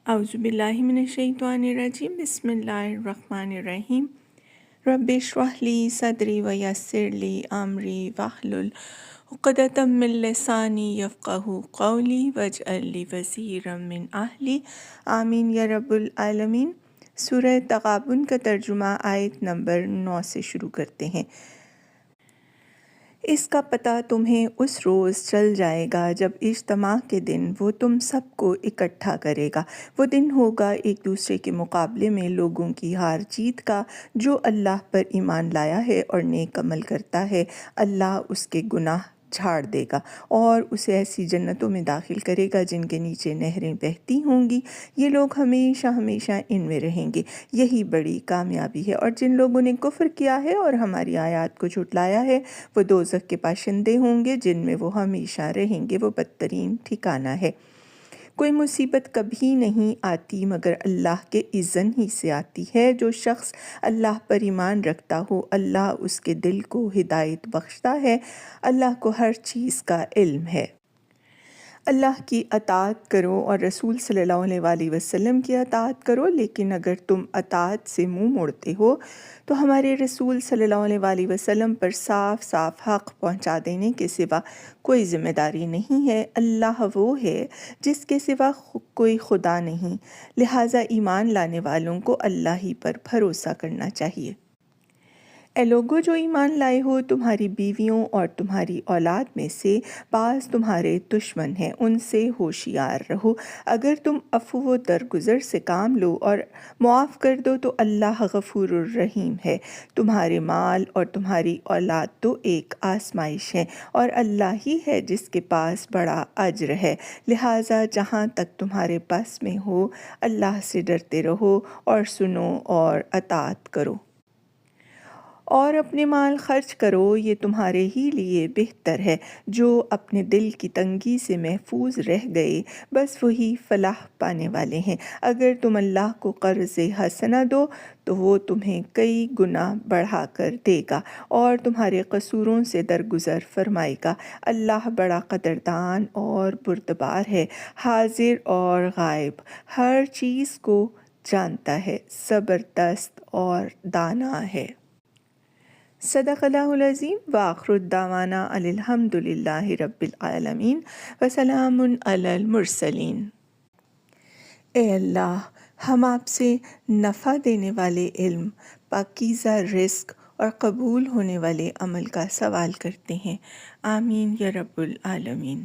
اعوذ باللہ من الشیطان الرجیم، بسم اللہ الرحمن الرحیم۔ رب اشرح لی صدری ویسر لی امری واحلل عقدۃ من لسانی یفقہوا قولی واجعل لی وزیرا من اہلی، آمین یا رب العالمین۔ سورہ تغابن کا ترجمہ آیت نمبر 9 سے شروع کرتے ہیں۔ اس کا پتہ تمہیں اس روز چل جائے گا جب اجتماع کے دن وہ تم سب کو اکٹھا کرے گا۔ وہ دن ہوگا ایک دوسرے کے مقابلے میں لوگوں کی ہار جیت کا۔ جو اللہ پر ایمان لایا ہے اور نیک عمل کرتا ہے، اللہ اس کے گناہ جھاڑ دے گا اور اسے ایسی جنتوں میں داخل کرے گا جن کے نیچے نہریں بہتی ہوں گی۔ یہ لوگ ہمیشہ ہمیشہ ان میں رہیں گے، یہی بڑی کامیابی ہے۔ اور جن لوگوں نے کفر کیا ہے اور ہماری آیات کو جھٹلایا ہے، وہ دوزخ کے باشندے ہوں گے جن میں وہ ہمیشہ رہیں گے، وہ بدترین ٹھکانہ ہے۔ کوئی مصیبت کبھی نہیں آتی مگر اللہ کے اذن ہی سے آتی ہے۔ جو شخص اللہ پر ایمان رکھتا ہو، اللہ اس کے دل کو ہدایت بخشتا ہے۔ اللہ کو ہر چیز کا علم ہے۔ اللہ کی اطاعت کرو اور رسول صلی اللہ علیہ وآلہ وسلم کی اطاعت کرو، لیکن اگر تم اطاعت سے منہ موڑتے ہو تو ہمارے رسول صلی اللہ علیہ وآلہ وسلم پر صاف صاف حق پہنچا دینے کے سوا کوئی ذمہ داری نہیں ہے۔ اللہ وہ ہے جس کے سوا کوئی خدا نہیں، لہٰذا ایمان لانے والوں کو اللہ ہی پر بھروسہ کرنا چاہیے۔ اے لوگو جو ایمان لائے ہو، تمہاری بیویوں اور تمہاری اولاد میں سے بعض تمہارے دشمن ہیں، ان سے ہوشیار رہو۔ اگر تم عفو و درگزر سے کام لو اور معاف کر دو تو اللہ غفور الرحیم ہے۔ تمہارے مال اور تمہاری اولاد تو ایک آزمائش ہے اور اللہ ہی ہے جس کے پاس بڑا اجر ہے، لہٰذا جہاں تک تمہارے بس میں ہو اللہ سے ڈرتے رہو اور سنو اور اطاعت کرو۔ اور اپنے مال خرچ کرو، یہ تمہارے ہی لیے بہتر ہے۔ جو اپنے دل کی تنگی سے محفوظ رہ گئے، بس وہی فلاح پانے والے ہیں۔ اگر تم اللہ کو قرض حسنہ دو تو وہ تمہیں کئی گنا بڑھا کر دے گا اور تمہارے قصوروں سے درگزر فرمائے گا۔ اللہ بڑا قدردان اور بردبار ہے، حاضر اور غائب، ہر چیز کو جانتا ہے، زبردست اور دانا ہے۔ صدق اللہ العظیم۔ وآخر دعوانا ان الحمد للہ رب العالمین وسلام علی المرسلین۔ اے اللہ، ہم آپ سے نفع دینے والے علم، پاکیزہ رزق اور قبول ہونے والے عمل کا سوال کرتے ہیں، آمین یا رب العالمین۔